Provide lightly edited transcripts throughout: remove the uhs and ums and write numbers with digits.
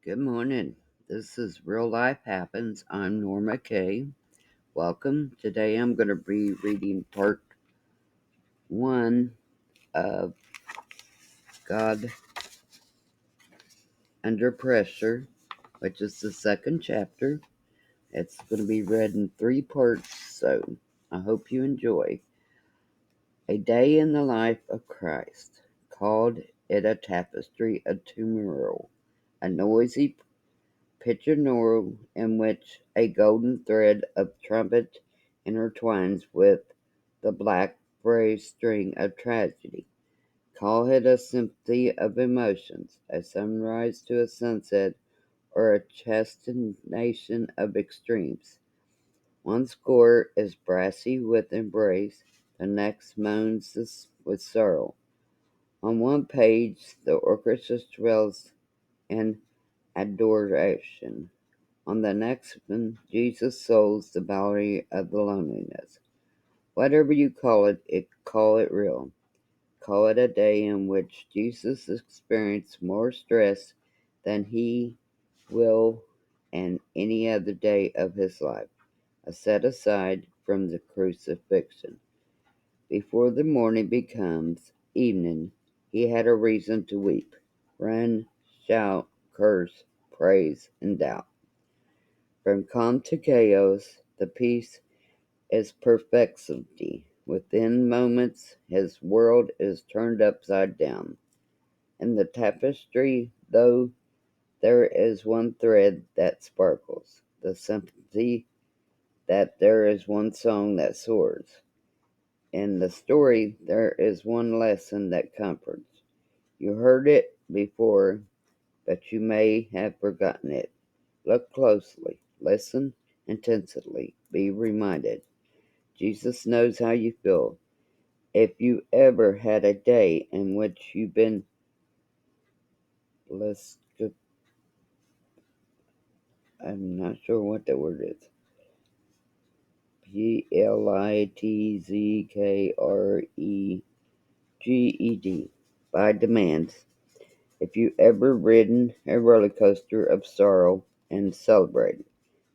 Good morning. This is Real Life Happens. I'm Norma Kay. Welcome. Today I'm going to be reading part one of God Under Pressure, which is the second chapter. It's going to be read in three parts, so I hope you enjoy. A day in the life of Christ. Called it a tapestry, a mural, a noisy pictorial in which a golden thread of trumpet intertwines with the black braid string of tragedy. Call it a symphony of emotions, a sunrise to a sunset, or a chastenation of extremes. One score is brassy with embrace, the next moans with sorrow. On one page the orchestra swells in adoration. On the next one, Jesus souls the valley of the loneliness. Whatever you call it real. Call it a day in which Jesus experienced more stress than he will in any other day of his life, set aside from the crucifixion. Before the morning becomes evening, he had a reason to weep, run, shout, curse, praise, and doubt. From calm to chaos, the peace is perplexity. Within moments, his world is turned upside down. In the tapestry, though, there is one thread that sparkles, the sympathy that there is one song that soars. In the story, there is one lesson that comforts. You heard it before, but you may have forgotten it. Look closely, listen intensely, be reminded. Jesus knows how you feel. If you ever had a day in which you've been blessed, I'm not sure what that word is. Blitzkreged by demands. If you ever ridden a roller coaster of sorrow and celebrated.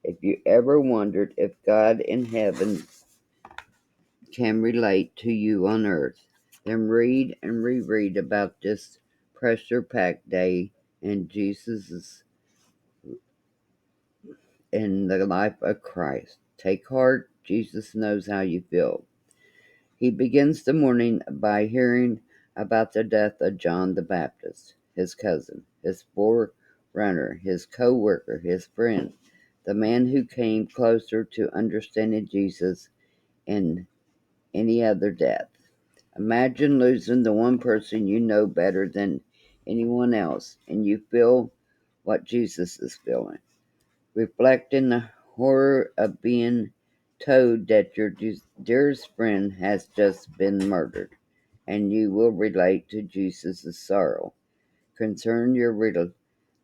If you ever wondered if God in heaven can relate to you on earth, then read and reread about this pressure-packed day in in the life of Christ. Take heart, Jesus knows how you feel. He begins the morning by hearing about the death of John the Baptist, his cousin, his forerunner, his co-worker, his friend, the man who came closer to understanding Jesus in any other death. Imagine losing the one person you know better than anyone else, and you feel what Jesus is feeling. Reflect in the horror of being told that your dearest friend has just been murdered, and you will relate to Jesus' sorrow. Concern your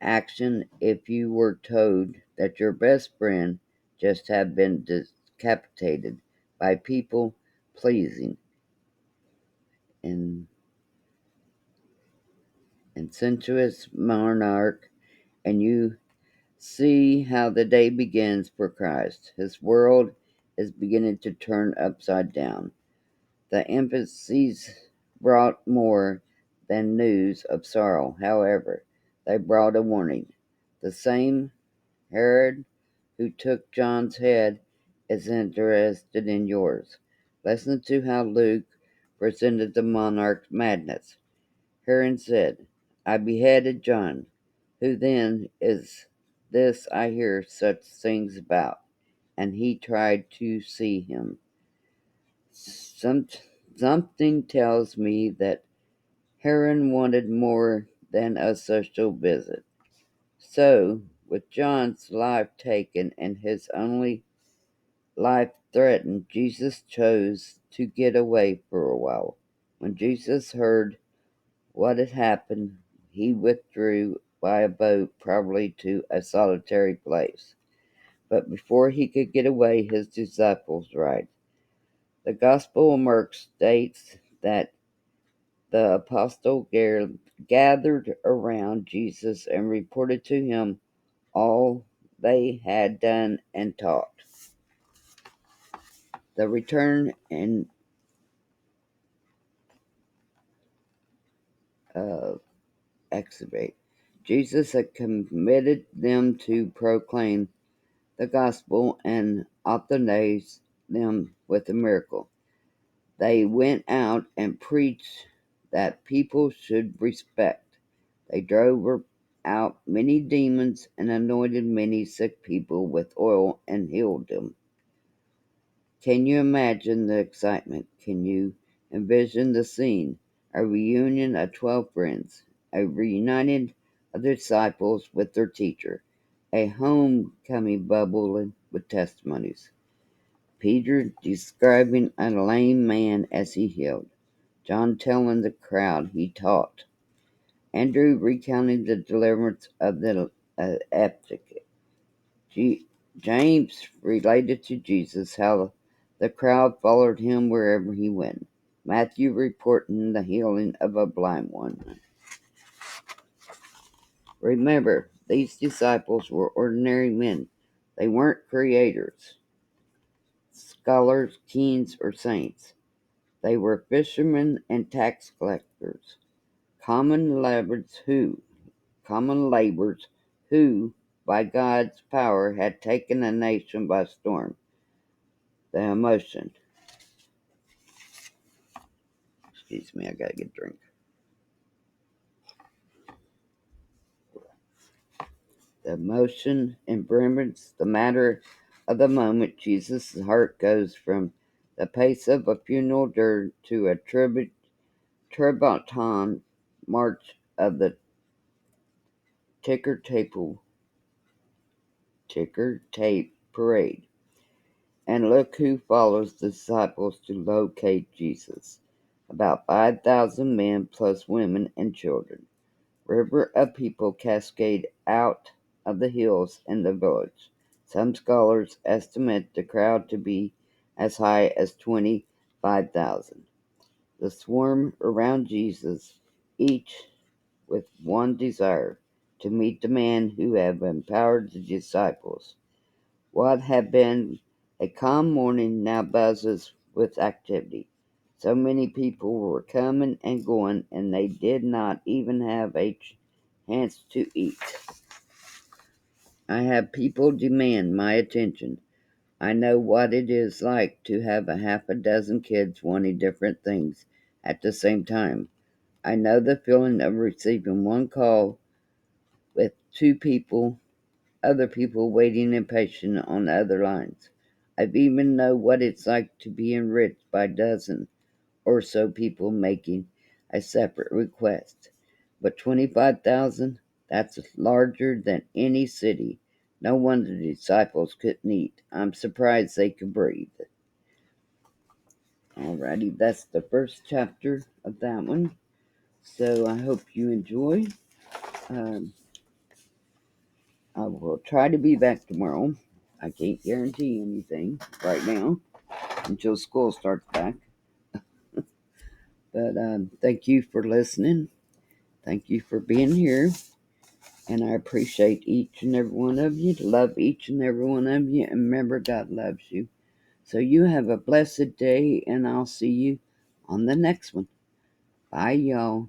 action if you were told that your best friend just had been decapitated by people pleasing and sensuous monarch, and you see how the day begins for Christ. His world is beginning to turn upside down. The emphases brought more than news of sorrow, however. They brought a warning. The same Herod who took John's head is interested in yours. Listen to how Luke presented the monarch's madness. Herod said, I beheaded John. Who then is this I hear such things about? And he tried to see him. Something tells me that Herod wanted more than a social visit. So, with John's life taken and his only life threatened, Jesus chose to get away for a while. When Jesus heard what had happened, he withdrew by a boat, probably to a solitary place. But before he could get away, his disciples arrived. The Gospel of Mark states that The apostles gathered around Jesus and reported to him all they had done and taught. The return and exhibit. Jesus had committed them to proclaim the gospel and authorize them with a miracle. They went out and preached that people should respect. They drove out many demons and anointed many sick people with oil and healed them. Can you imagine the excitement? Can you envision the scene? A reunion of 12 friends, a reuniting of the disciples with their teacher, a homecoming bubbling with testimonies. Peter describing a lame man as he healed, John telling the crowd he taught, Andrew recounting the deliverance of the epic. James related to Jesus how the crowd followed him wherever he went. Matthew reporting the healing of a blind one. Remember, these disciples were ordinary men. They weren't creators, scholars, kings, or saints. They were fishermen and tax collectors, common laborers who, by God's power, had taken a nation by storm. The emotion. Excuse me, I gotta get a drink. The emotion embraces the matter of the moment. Jesus' heart goes from the pace of a funeral dirge to a tributon march of the ticker tape parade. And look who follows the disciples to locate Jesus. About 5,000 men plus women and children. River of people cascade out of the hills and the village. Some scholars estimate the crowd to be as high as 25,000. The swarm around Jesus, each with one desire, to meet the man who had empowered the disciples. What had been a calm morning now buzzes with activity. So many people were coming and going, and they did not even have a chance to eat. I have people demand my attention. I know what it is like to have a half a dozen kids wanting different things at the same time. I know the feeling of receiving one call with other people waiting impatient on other lines. I even know what it's like to be enriched by a dozen or so people making a separate request. But 25,000, that's larger than any city. No wonder the disciples couldn't eat. I'm surprised they could breathe. Alrighty, that's the first chapter of that one. So I hope you enjoy. Um, I will try to be back tomorrow. I can't guarantee anything right now until school starts back. But thank you for listening. Thank you for being here. And I appreciate each and every one of you. Love each and every one of you. And remember, God loves you. So you have a blessed day, and I'll see you on the next one. Bye, y'all.